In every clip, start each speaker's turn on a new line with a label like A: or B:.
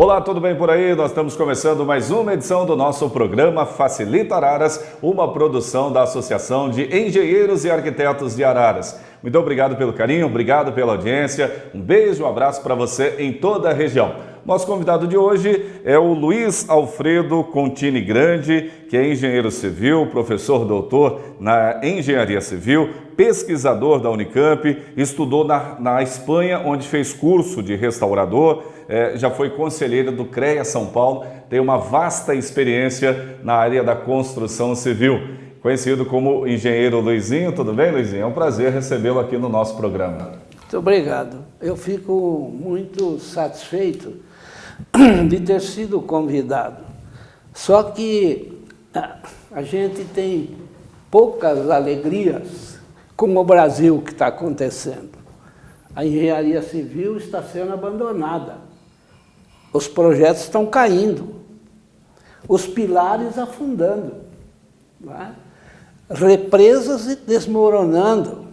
A: Olá, tudo bem por aí? Nós estamos começando mais uma edição do nosso programa Facilita Araras, uma produção da Associação de Engenheiros e Arquitetos de Araras. Muito obrigado pelo carinho, obrigado pela audiência, um beijo, um abraço para você em toda a região. Nosso convidado de hoje é o Luiz Alfredo Contini Grande, que é engenheiro civil, professor doutor na engenharia civil, pesquisador da Unicamp, estudou na Espanha, onde fez curso de restaurador, já foi conselheiro do CREA São Paulo, tem uma vasta experiência na área da construção civil. Conhecido como engenheiro Luizinho. Tudo bem, Luizinho? É um prazer recebê-lo aqui no nosso programa.
B: Muito obrigado. Eu fico muito satisfeito de ter sido convidado. Só que a gente tem poucas alegrias com o Brasil que está acontecendo. A engenharia civil está sendo abandonada. Os projetos estão caindo. Os pilares afundando. Não é? Represas desmoronando.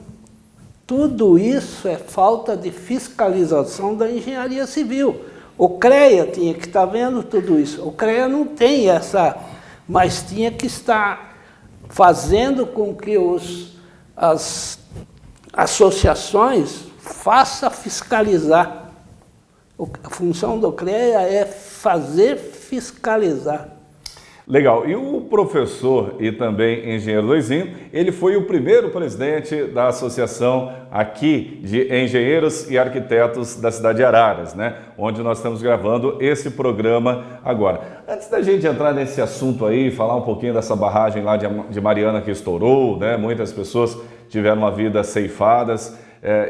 B: Tudo isso é falta de fiscalização da engenharia civil. O CREA tinha que estar vendo tudo isso. O CREA não tem essa, mas tinha que estar fazendo com que as associações façam fiscalizar. A função do CREA é fazer fiscalizar.
A: Legal. E o professor e também engenheiro Luizinho, ele foi o primeiro presidente da associação aqui de engenheiros e arquitetos da cidade de Araras, né? Onde nós estamos gravando esse programa agora. Antes da gente entrar nesse assunto aí, falar um pouquinho dessa barragem lá de Mariana que estourou, né? Muitas pessoas tiveram uma vida ceifadas.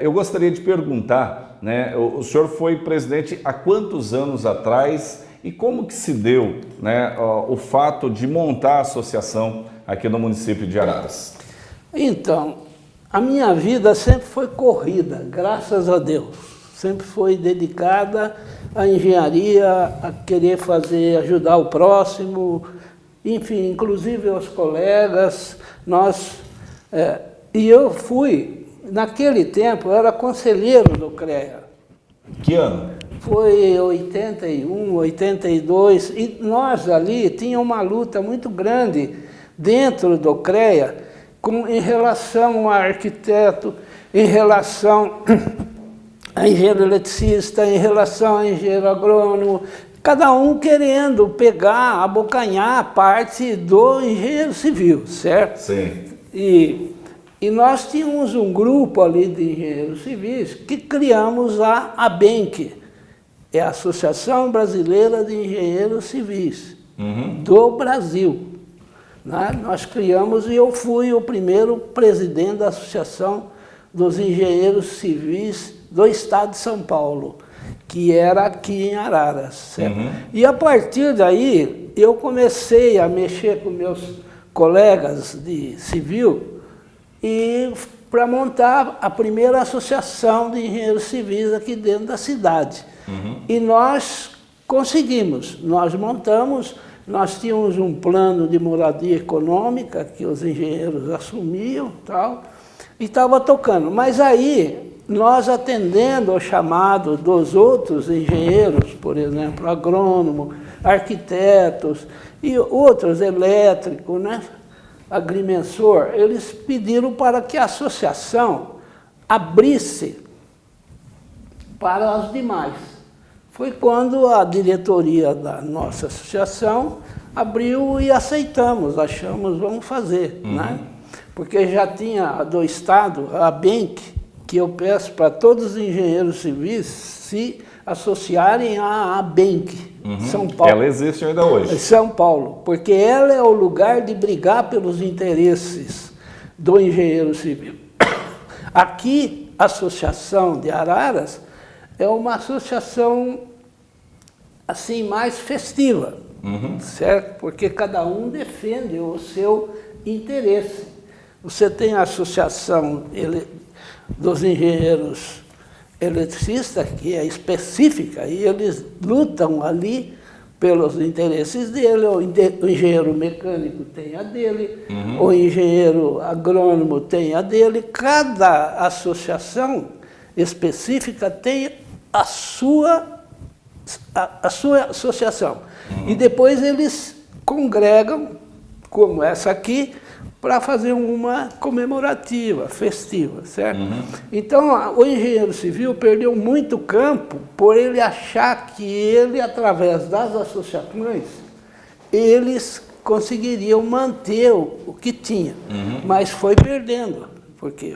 A: Eu gostaria de perguntar, né? O senhor foi presidente há quantos anos atrás? E como que se deu, né, o fato de montar a associação aqui no município de Araras?
B: Então, a minha vida sempre foi corrida, graças a Deus. Sempre foi dedicada à engenharia, a querer ajudar o próximo, enfim, inclusive aos colegas. E eu fui, naquele tempo, eu era conselheiro do CREA.
A: Que ano?
B: Foi 81, 82, e nós ali tínhamos uma luta muito grande dentro do CREA em relação a arquiteto, em relação a engenheiro eletricista, em relação a engenheiro agrônomo, cada um querendo pegar, abocanhar a parte do engenheiro civil, certo?
A: Sim.
B: E nós tínhamos um grupo ali de engenheiros civis que criamos a ABENC, é a Associação Brasileira de Engenheiros Civis, do Brasil. Né? Nós criamos e eu fui o primeiro presidente da Associação dos Engenheiros Civis do Estado de São Paulo, que era aqui em Araras. Certo? E a partir daí, eu comecei a mexer com meus colegas de civil e para montar a primeira associação de engenheiros civis aqui dentro da cidade. E nós conseguimos, nós montamos, nós tínhamos um plano de moradia econômica que os engenheiros assumiam e estava tocando. Mas aí, nós atendendo ao chamado dos outros engenheiros, por exemplo, agrônomo, arquitetos e outros elétricos, né? Agrimensor, eles pediram para que a associação abrisse para os demais. Foi quando a diretoria da nossa associação abriu e aceitamos, achamos, vamos fazer, né? Porque já tinha do Estado, a ABENC, que eu peço para todos os engenheiros civis se associarem à ABENC, São Paulo.
A: Ela existe ainda hoje.
B: São Paulo, porque ela é o lugar de brigar pelos interesses do engenheiro civil. Aqui, a Associação de Araras é uma associação assim mais festiva, certo? Porque cada um defende o seu interesse. Você tem a Associação dos Engenheiros Eletricistas, que é específica, e eles lutam ali pelos interesses dele. O engenheiro mecânico tem a dele, o engenheiro agrônomo tem a dele. Cada associação específica tem a sua a sua associação. E depois eles congregam, como essa aqui, para fazer uma comemorativa, festiva, certo? Então, o engenheiro civil perdeu muito campo por ele achar que ele, através das associações, eles conseguiriam manter o que tinha. Mas foi perdendo, porque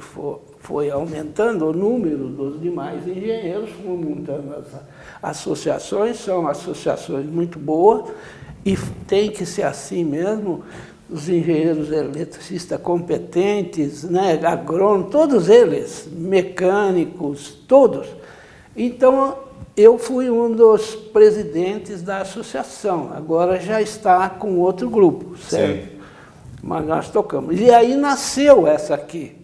B: foi aumentando o número dos demais engenheiros, foram montando as associações, são associações muito boas, e tem que ser assim mesmo. Os engenheiros eletricistas competentes, né, agrônomos, todos eles, mecânicos, todos. Então, eu fui um dos presidentes da associação, agora já está com outro grupo, certo? Sim. Mas nós tocamos. E aí nasceu essa aqui,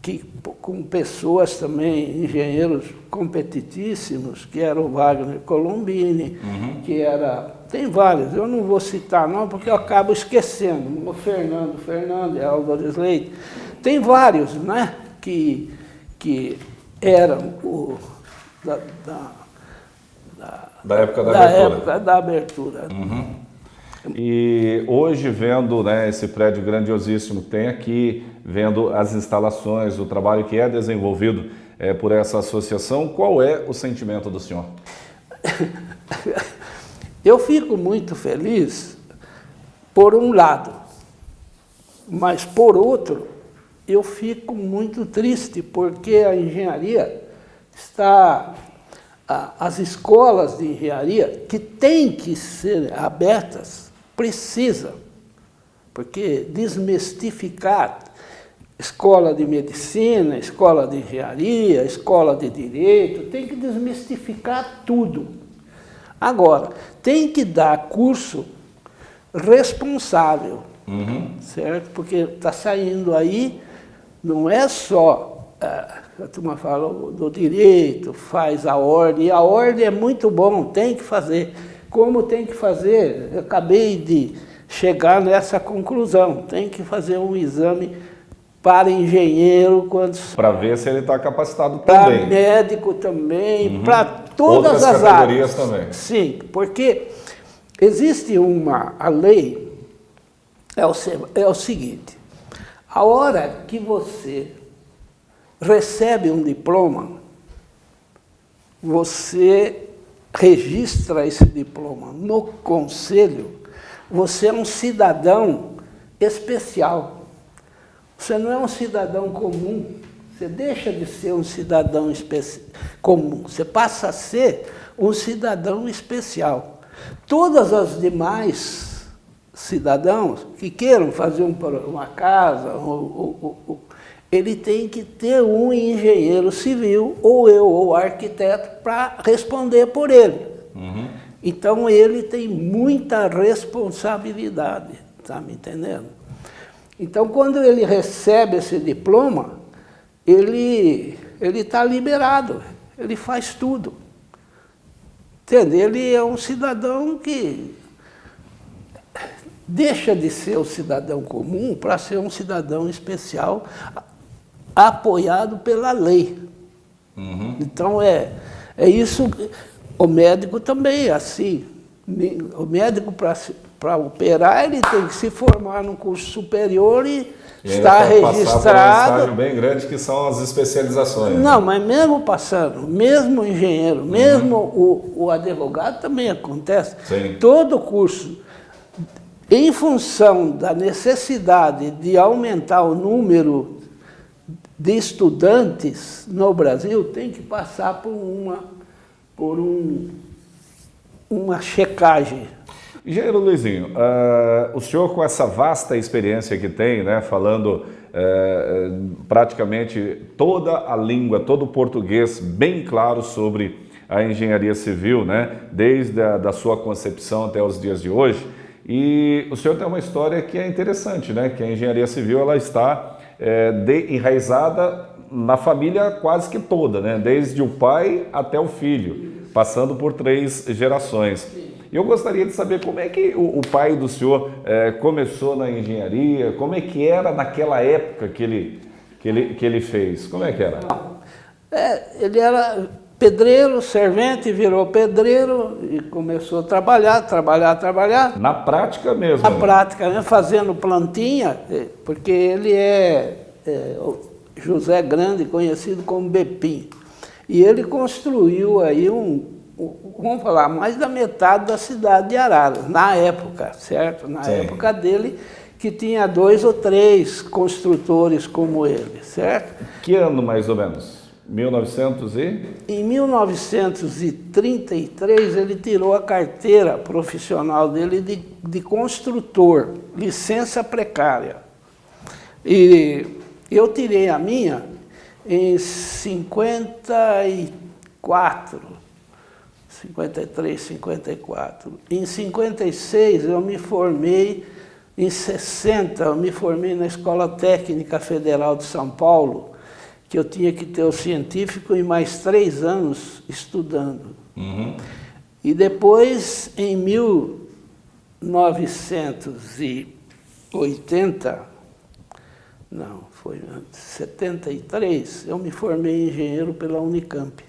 B: que, com pessoas também, engenheiros competitíssimos, que era o Wagner Colombini, que era... Tem vários, eu não vou citar não, porque eu acabo esquecendo. O Fernando, Álvares Leite. Tem vários, né, que eram
A: da época da abertura.
B: Época da abertura.
A: E hoje, vendo, né, esse prédio grandiosíssimo que tem aqui, vendo as instalações, o trabalho que é desenvolvido por essa associação, qual é o sentimento do senhor?
B: Eu fico muito feliz, por um lado, mas por outro, eu fico muito triste, porque a engenharia está... As escolas de engenharia, que têm que ser abertas, precisam, porque desmistificar escola de medicina, escola de engenharia, escola de direito, tem que desmistificar tudo. Agora, tem que dar curso responsável, certo? Porque está saindo aí, não é só, a turma fala do direito, faz a ordem, e a ordem é muito bom, tem que fazer. Como tem que fazer? Eu acabei de chegar nessa conclusão, tem que fazer um exame para engenheiro, para
A: ver se ele está capacitado também.
B: Para médico também, para todas
A: outras
B: as
A: categorias
B: áreas.
A: Também.
B: Sim, porque existe a lei, é o seguinte, a hora que você recebe um diploma, você registra esse diploma no conselho, você é um cidadão especial. Você não é um cidadão comum, você deixa de ser um cidadão comum, você passa a ser um cidadão especial. Todas as demais cidadãos que queiram fazer uma casa, ele tem que ter um engenheiro civil, ou arquiteto, para responder por ele. Então, ele tem muita responsabilidade, está me entendendo? Então, quando ele recebe esse diploma, ele está liberado, ele faz tudo. Entende? Ele é um cidadão que deixa de ser o cidadão comum para ser um cidadão especial, apoiado pela lei. Então, é isso. O médico também é assim. O médico, para operar, ele tem que se formar num curso superior e estar registrado.
A: Passar por um estágio bem grande, que são as especializações.
B: Não, mas mesmo passando, mesmo o engenheiro, mesmo o advogado também acontece.
A: Sim.
B: Todo curso, em função da necessidade de aumentar o número de estudantes no Brasil, tem que passar por uma checagem.
A: Engenheiro Luizinho, o senhor, com essa vasta experiência que tem, né, falando praticamente toda a língua, todo o português bem claro sobre a engenharia civil, né, desde a sua concepção até os dias de hoje, e o senhor tem uma história que é interessante, né, que a engenharia civil ela está enraizada na família quase que toda, né, desde o pai até o filho, passando por 3 gerações. E eu gostaria de saber como é que o pai do senhor começou na engenharia, como é que era naquela época que ele fez, como é que era?
B: Ele era pedreiro, servente, virou pedreiro e começou a trabalhar.
A: Na prática mesmo?
B: Na prática, né? Fazendo plantinha, porque ele o José Grande, conhecido como Bepim. E ele construiu aí vamos falar, mais da metade da cidade de Araras, na época, certo? Na época dele, que tinha 2 ou 3 construtores como ele, certo?
A: Que ano mais ou menos? 1900 e?
B: Em 1933, ele tirou a carteira profissional dele de construtor, licença precária. E eu tirei a minha em 54, 53, 54. Em 56, eu me formei, em 60, eu me formei na Escola Técnica Federal de São Paulo, que eu tinha que ter o científico e mais 3 anos estudando. E depois, em 1980, não, foi antes, 73, eu me formei engenheiro pela Unicamp.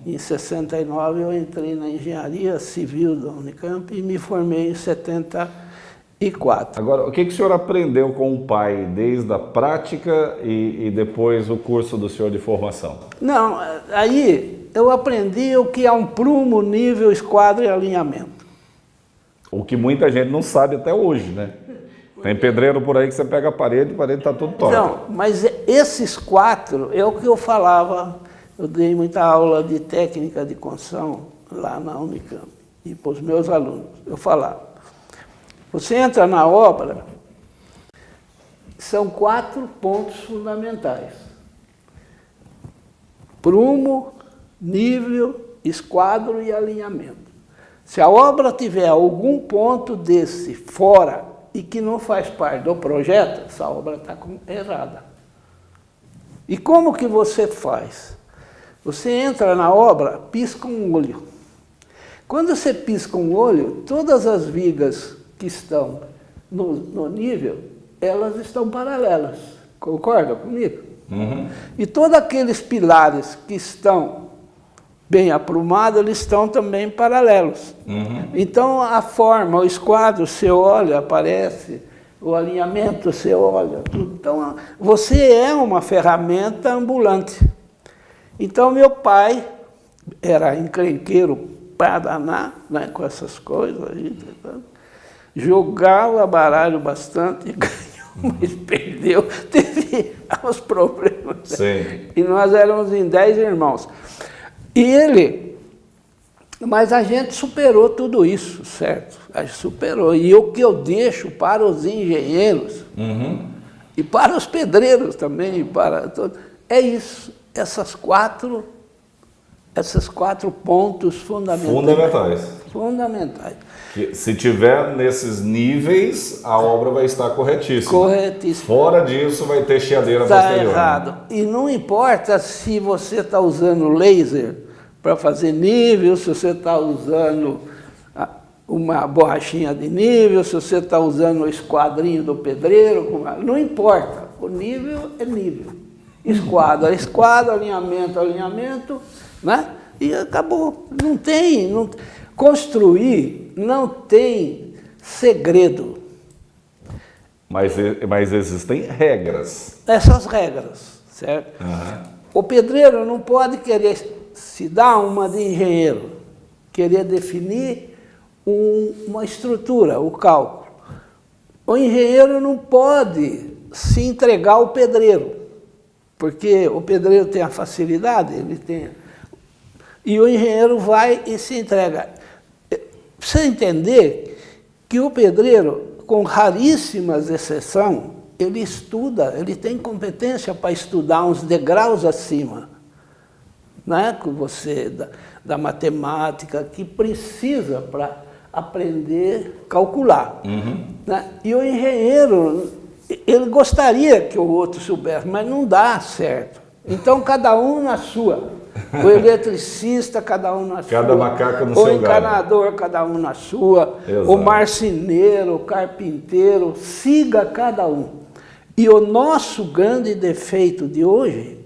B: Em 69 eu entrei na engenharia civil da Unicamp e me formei em 74.
A: Agora, o que o senhor aprendeu com o pai, desde a prática e depois o curso do senhor de formação?
B: Não, aí eu aprendi o que é um prumo, nível, esquadro e alinhamento.
A: O que muita gente não sabe até hoje, né? Tem pedreiro por aí que você pega a parede está tudo torto.
B: Não, mas esses 4 é o que eu falava, eu dei muita aula de técnica de construção lá na Unicamp, e para os meus alunos, eu falava. Você entra na obra, são 4 pontos fundamentais. Prumo, nível, esquadro e alinhamento. Se a obra tiver algum ponto desse fora e que não faz parte do projeto, essa obra está errada. E como que você faz? Você entra na obra, pisca um olho. Quando você pisca um olho, todas as vigas que estão no nível, elas estão paralelas. Concorda comigo? E todos aqueles pilares que estão bem aprumados, eles estão também paralelos. Então, a forma, o esquadro, você olha, aparece, o alinhamento, você olha. Tudo. Então, você é uma ferramenta ambulante. Então, meu pai era encrenqueiro para danar, né, com essas coisas aí, jogava baralho bastante, ganhou, mas perdeu, teve os problemas.
A: Sim.
B: E nós éramos em 10 irmãos. Mas a gente superou tudo isso, certo? A gente superou. E o que eu deixo para os engenheiros, e para os pedreiros também, para todos, é isso, esses 4 pontos fundamentais. Fundamentais.
A: Que, se tiver nesses níveis, a obra vai estar corretíssima.
B: Corretíssima.
A: Fora disso, vai ter chiadeira
B: Está
A: posterior.
B: errado. E não importa se você está usando laser para fazer nível, se você está usando uma borrachinha de nível, se você está usando o esquadrinho do pedreiro, não importa. O nível é nível. Esquadro, alinhamento, né? E acabou. Não tem. Construir não tem segredo.
A: Mas existem regras.
B: Essas regras, certo? O pedreiro não pode querer se dar uma de engenheiro, querer definir uma estrutura, o cálculo. O engenheiro não pode se entregar ao pedreiro, porque o pedreiro tem a facilidade, ele tem. E o engenheiro vai e se entrega. Precisa entender que o pedreiro, com raríssimas exceções, ele estuda, ele tem competência para estudar uns degraus acima, né? Com você, da matemática, que precisa para aprender a calcular. Né? E o engenheiro, ele gostaria que o outro soubesse, mas não dá certo. Então, cada um na sua. O eletricista, cada um na sua.
A: Cada macaco no seu galho.
B: O encanador, cada um na sua.
A: Exato.
B: O marceneiro, o carpinteiro, siga cada um. E o nosso grande defeito de hoje,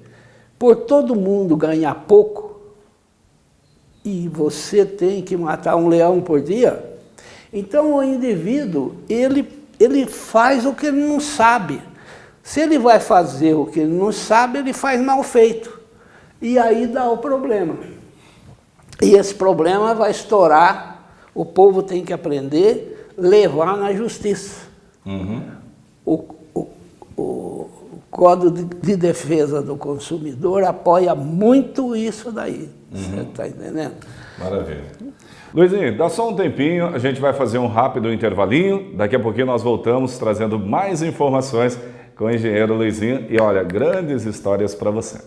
B: por todo mundo ganhar pouco, e você tem que matar um leão por dia, então o indivíduo, ele faz o que ele não sabe. Se ele vai fazer o que ele não sabe, ele faz mal feito. E aí dá o problema. E esse problema vai estourar, o povo tem que aprender, levar na justiça.
A: Uhum.
B: O Código de Defesa do Consumidor apoia muito isso daí. Você está entendendo?
A: Maravilha. Luizinho, dá só um tempinho, a gente vai fazer um rápido intervalinho. Daqui a pouquinho nós voltamos trazendo mais informações com o engenheiro Luizinho. E olha, grandes histórias para você.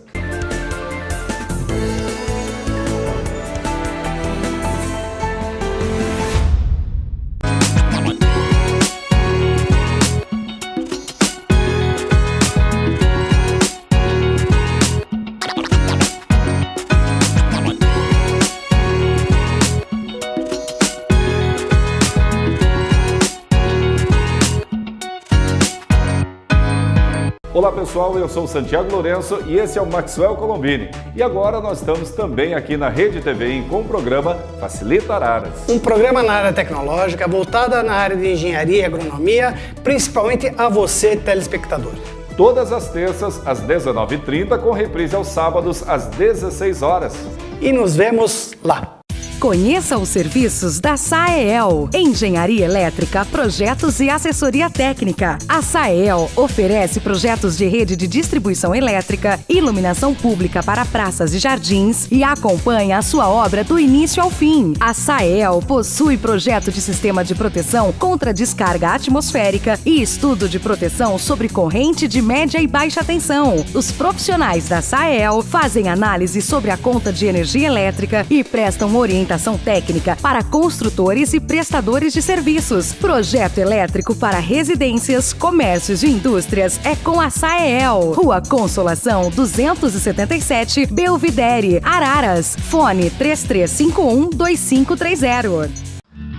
A: Olá pessoal, eu sou o Santiago Lourenço e esse é o Maxwell Colombini. E agora nós estamos também aqui na Rede TV com o programa Facilita Araras.
C: Um programa na área tecnológica, voltada na área de engenharia e agronomia, principalmente a você, telespectador.
A: Todas as terças, às 19h30, com reprise aos sábados, às 16 horas.
C: E nos vemos lá.
D: Conheça os serviços da SAEL, Engenharia Elétrica, Projetos e Assessoria Técnica. A SAEL oferece projetos de rede de distribuição elétrica, iluminação pública para praças e jardins e acompanha a sua obra do início ao fim. A SAEL possui projeto de sistema de proteção contra descarga atmosférica e estudo de proteção sobre corrente de média e baixa tensão. Os profissionais da SAEL fazem análise sobre a conta de energia elétrica e prestam orientação técnica para construtores e prestadores de serviços. Projeto elétrico para residências, comércios e indústrias é com a SAEL. Rua Consolação 277, Belvidere, Araras. Fone 3351-2530.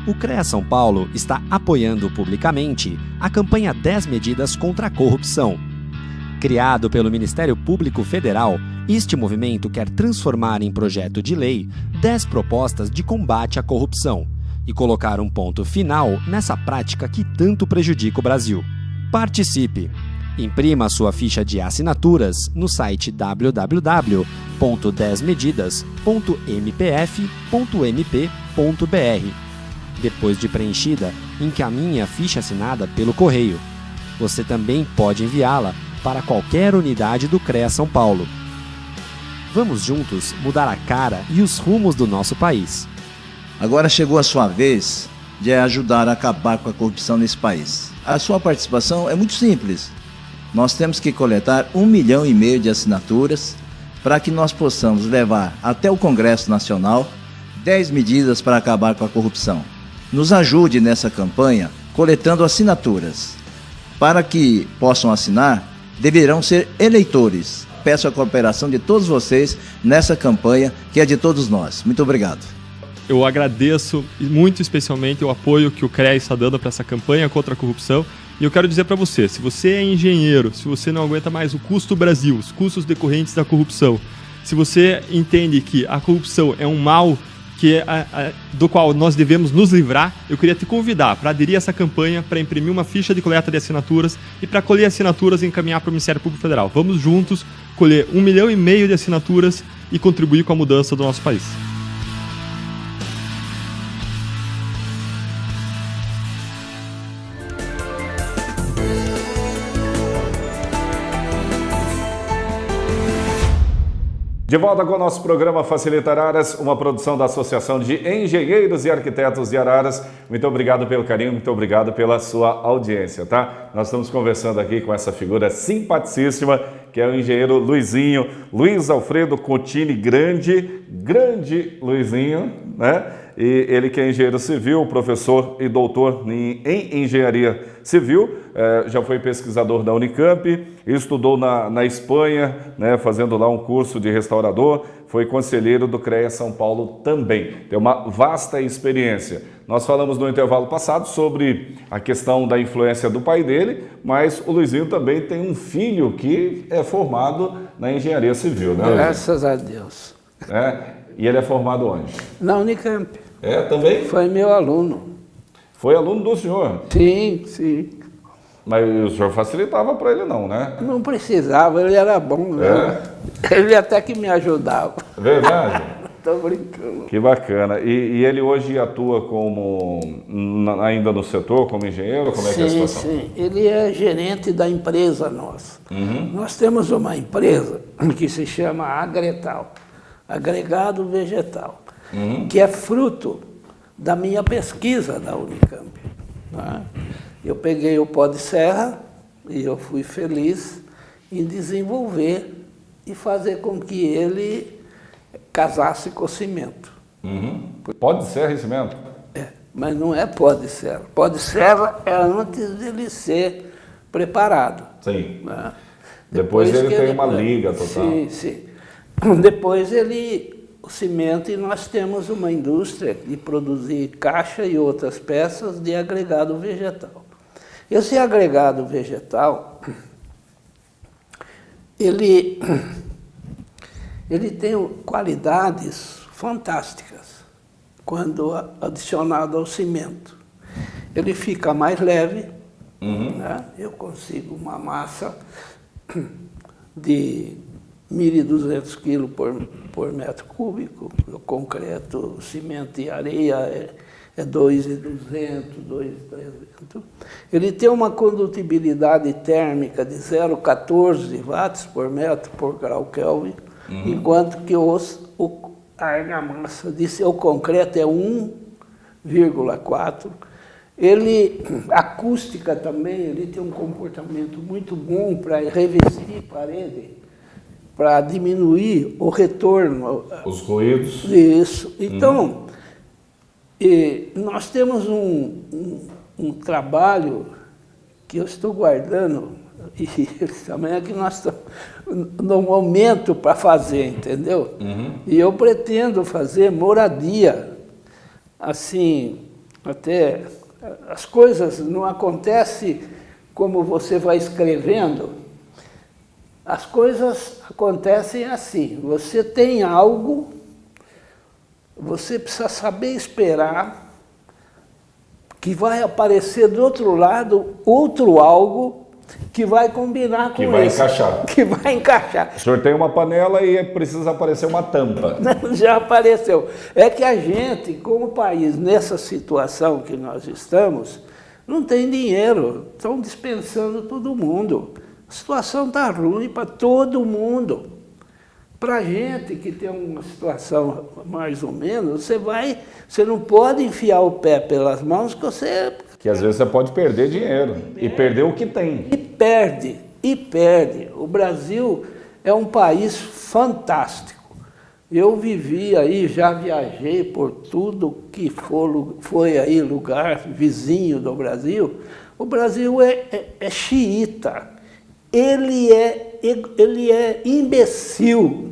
E: O CREA São Paulo está apoiando publicamente a campanha 10 Medidas contra a Corrupção. Criado pelo Ministério Público Federal, este movimento quer transformar em projeto de lei 10 propostas de combate à corrupção e colocar um ponto final nessa prática que tanto prejudica o Brasil. Participe! Imprima sua ficha de assinaturas no site www.10medidas.mpf.mp.br. Depois de preenchida, encaminhe a ficha assinada pelo correio. Você também pode enviá-la para qualquer unidade do CREA São Paulo. Vamos juntos mudar a cara e os rumos do nosso país.
F: Agora chegou a sua vez de ajudar a acabar com a corrupção nesse país. A sua participação é muito simples. Nós temos que coletar 1,5 milhão de assinaturas para que nós possamos levar até o Congresso Nacional 10 medidas para acabar com a corrupção. Nos ajude nessa campanha coletando assinaturas. Para que possam assinar, deverão ser eleitores. Peço a cooperação de todos vocês nessa campanha que é de todos nós. Muito obrigado.
G: Eu agradeço muito especialmente o apoio que o CREA está dando para essa campanha contra a corrupção. E eu quero dizer para você, se você é engenheiro, se você não aguenta mais o custo Brasil, os custos decorrentes da corrupção, se você entende que a corrupção é um mal do qual nós devemos nos livrar, eu queria te convidar para aderir a essa campanha, para imprimir uma ficha de coleta de assinaturas e para colher assinaturas e encaminhar para o Ministério Público Federal. Vamos juntos colher 1,5 milhão de assinaturas e contribuir com a mudança do nosso país.
A: De volta com o nosso programa Facilita Araras, uma produção da Associação de Engenheiros e Arquitetos de Araras. Muito obrigado pelo carinho, muito obrigado pela sua audiência, tá? Nós estamos conversando aqui com essa figura simpaticíssima, que é o engenheiro Luizinho, Luiz Alfredo Contini, grande Luizinho, né? E ele que é engenheiro civil, professor e doutor em engenharia civil, já foi pesquisador da Unicamp, estudou na Espanha, né, fazendo lá um curso de restaurador, foi conselheiro do CREA São Paulo também, tem uma vasta experiência. Nós falamos no intervalo passado sobre a questão da influência do pai dele, mas o Luizinho também tem um filho que é formado na engenharia civil, né, Luizinho?
B: Graças a Deus.
A: E ele é formado onde?
B: Na Unicamp.
A: É, também?
B: Foi meu aluno.
A: Foi aluno do senhor?
B: Sim, sim.
A: Mas o senhor facilitava para ele não, né?
B: Não precisava, ele era bom. Né? Ele até que me ajudava.
A: Verdade?
B: Tô brincando.
A: Que bacana. E ele hoje atua como, ainda no setor, como engenheiro? Como é que é a situação?
B: Sim, ele é gerente da empresa nossa. Nós temos uma empresa que se chama Agretal, Agregado Vegetal, que é fruto da minha pesquisa da Unicamp. Né? Eu peguei o pó de serra e eu fui feliz em desenvolver e fazer com que ele casasse com o cimento.
A: Pó de serra e cimento?
B: É, mas não é pó de serra. Pó de serra é antes dele ser preparado.
A: Sim.
B: Né?
A: Depois ele
B: que
A: tem uma liga total.
B: Sim, sim. Depois o cimento, e nós temos uma indústria de produzir caixa e outras peças de agregado vegetal. Esse agregado vegetal, ele tem qualidades fantásticas quando adicionado ao cimento. Ele fica mais leve, né? Eu consigo uma massa de 1.200 quilos por metro cúbico. O concreto, o cimento e areia é 2.200, 2.300. Ele tem uma condutibilidade térmica de 0,14 watts por metro por grau Kelvin, enquanto que a argamassa de seu concreto é 1,4. A acústica também, ele tem um comportamento muito bom para revestir parede, para diminuir o retorno.
A: Os ruídos.
B: Isso. Então, nós temos um trabalho que eu estou guardando, e também é que nós estamos no momento para fazer, entendeu? E eu pretendo fazer moradia, assim, até as coisas não acontecem como você vai escrevendo, as coisas acontecem assim, você tem algo, você precisa saber esperar que vai aparecer do outro lado outro algo que vai combinar com
A: Que vai
B: esse.
A: encaixar.
B: Que vai encaixar.
A: O senhor tem uma panela e precisa aparecer uma tampa.
B: Já apareceu. É que a gente, como país, nessa situação que nós estamos, não tem dinheiro. Estão dispensando todo mundo. A situação está ruim para todo mundo. Para a gente que tem uma situação mais ou menos, você não pode enfiar o pé pelas mãos
A: Que às vezes você pode perder dinheiro e perder o que tem.
B: E perde. O Brasil é um país fantástico. Eu vivi aí, já viajei por tudo que foi aí lugar vizinho do Brasil. O Brasil é xiita. Ele é imbecil.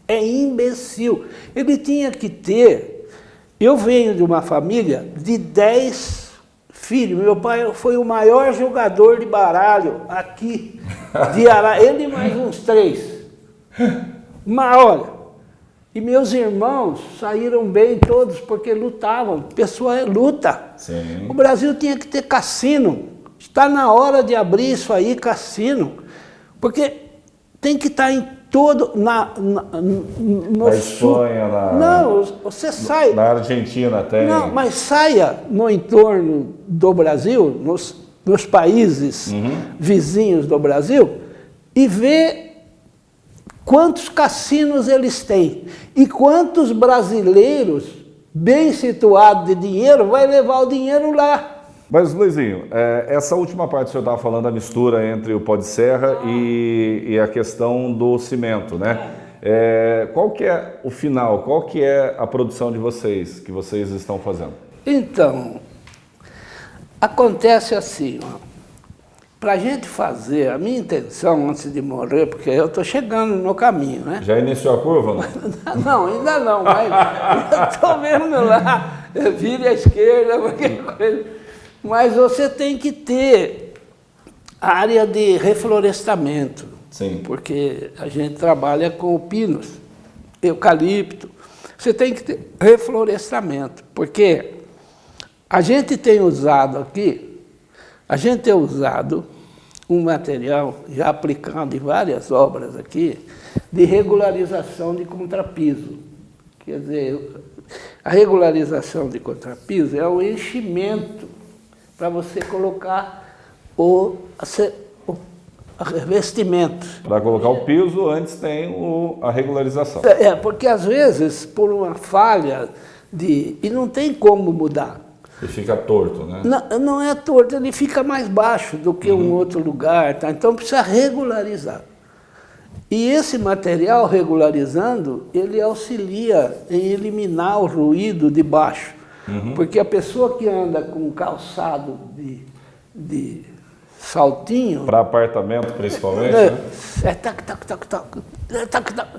B: É imbecil. Ele tinha que ter... Eu venho de uma família de 10 filhos. Meu pai foi o maior jogador de baralho aqui de Arara. Ele e mais uns 3. Mas olha, e meus irmãos saíram bem todos porque lutavam. Pessoa luta.
A: Sim.
B: O Brasil tinha que ter cassino. Está na hora de abrir isso aí, cassino. Porque tem que estar em todo... No
A: Espanha,
B: Não, você sai...
A: Na Argentina tem.
B: Não, mas saia no entorno do Brasil, nos países vizinhos do Brasil, e vê quantos cassinos eles têm. E quantos brasileiros bem situados de dinheiro vai levar o dinheiro lá.
A: Mas, Luizinho, essa última parte que o senhor estava falando, a mistura entre o pó de serra e a questão do cimento, né? Qual que é o final, qual que é a produção de vocês, que vocês estão fazendo?
B: Então, acontece assim, para a gente fazer, a minha intenção antes de morrer, porque eu estou chegando no caminho, né?
A: Já iniciou a curva?
B: Não, ainda não, mas eu estou vendo lá, vire à esquerda, qualquer coisa. Mas você tem que ter área de reflorestamento.
A: Sim.
B: Porque a gente trabalha com pinos, eucalipto. Você tem que ter reflorestamento, porque a gente tem usado aqui, um material, já aplicado em várias obras aqui, de regularização de contrapiso. Quer dizer, a regularização de contrapiso é o enchimento para você colocar o revestimento.
A: Para colocar o piso, antes tem a regularização.
B: Porque às vezes, por uma falha, e não tem como mudar.
A: E fica torto, né?
B: Não é torto, ele fica mais baixo do que um outro lugar, tá? Então precisa regularizar. E esse material regularizando, ele auxilia em eliminar o ruído de baixo. Porque a pessoa que anda com calçado de saltinho...
A: Para apartamento, principalmente, né?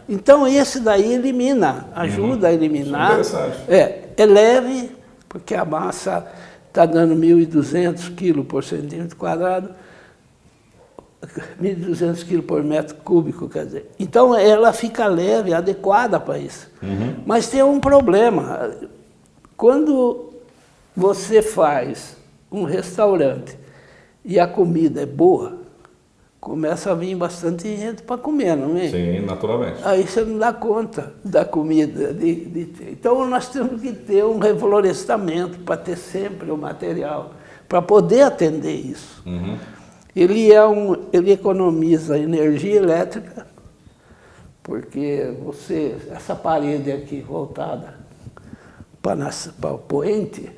B: Então esse daí elimina, ajuda a eliminar.
A: Isso é interessante.
B: É leve, porque a massa está dando 1.200 quilos por centímetro quadrado, 1.200 quilos por metro cúbico, quer dizer. Então ela fica leve, adequada para isso. Mas tem um problema. Quando você faz um restaurante e a comida é boa, começa a vir bastante gente para comer, não é?
A: Sim, naturalmente.
B: Aí você não dá conta da comida. Então nós temos que ter um reflorestamento para ter sempre o material, para poder atender isso. Ele economiza energia elétrica, porque essa parede aqui voltada para o poente,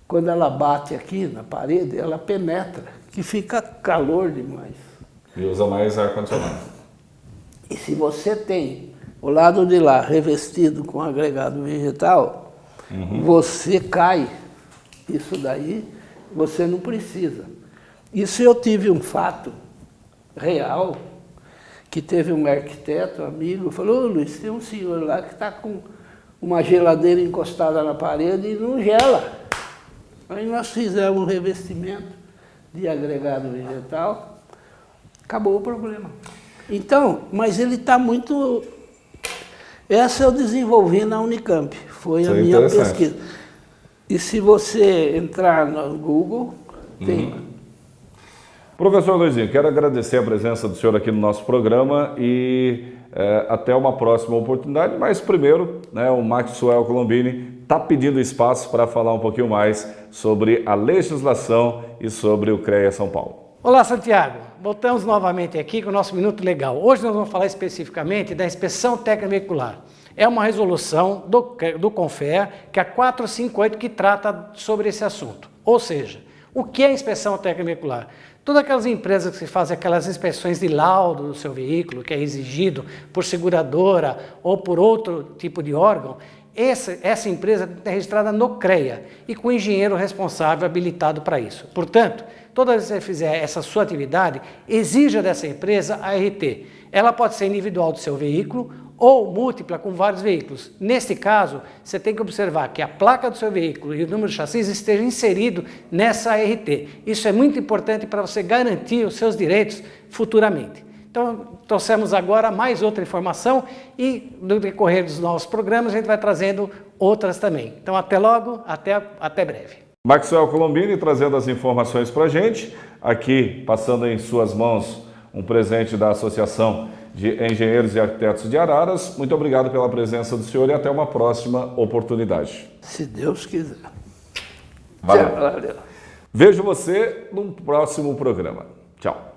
B: quando ela bate aqui na parede, ela penetra, que fica calor demais.
A: E usa mais ar-condicionado.
B: E se você tem o lado de lá revestido com agregado vegetal, você cai. Isso daí você não precisa. Isso eu tive um fato real, que teve um arquiteto, amigo, falou: "Ô, Luiz, tem um senhor lá que está com uma geladeira encostada na parede e não gela." Aí nós fizemos um revestimento de agregado vegetal, acabou o problema. Então, mas ele está muito... Essa eu desenvolvi na Unicamp, foi a minha pesquisa. E se você entrar no Google, tem...
A: Professor Luizinho, quero agradecer a presença do senhor aqui no nosso programa e até uma próxima oportunidade, mas primeiro, né, o Maxwell Colombini está pedindo espaço para falar um pouquinho mais sobre a legislação e sobre o CREA São Paulo.
C: Olá, Santiago. Voltamos novamente aqui com o nosso Minuto Legal. Hoje nós vamos falar especificamente da inspeção técnica veicular. É uma resolução do CONFEA, que é a 458, que trata sobre esse assunto. Ou seja, o que é inspeção técnica veicular? Todas aquelas empresas que fazem aquelas inspeções de laudo do seu veículo, que é exigido por seguradora ou por outro tipo de órgão, essa empresa é registrada no CREA e com o engenheiro responsável habilitado para isso. Portanto, toda vez que você fizer essa sua atividade, exija dessa empresa a RT. Ela pode ser individual do seu veículo ou múltipla com vários veículos. Neste caso, você tem que observar que a placa do seu veículo e o número de chassi estejam inseridos nessa RT. Isso é muito importante para você garantir os seus direitos futuramente. Então, trouxemos agora mais outra informação e no decorrer dos nossos programas a gente vai trazendo outras também. Então, até logo, até breve.
A: Maxwell Colombini trazendo as informações para a gente, aqui passando em suas mãos um presente da Associação de Engenheiros e Arquitetos de Araras. Muito obrigado pela presença do senhor e até uma próxima oportunidade.
B: Se Deus quiser.
A: Valeu. Vejo você no próximo programa. Tchau.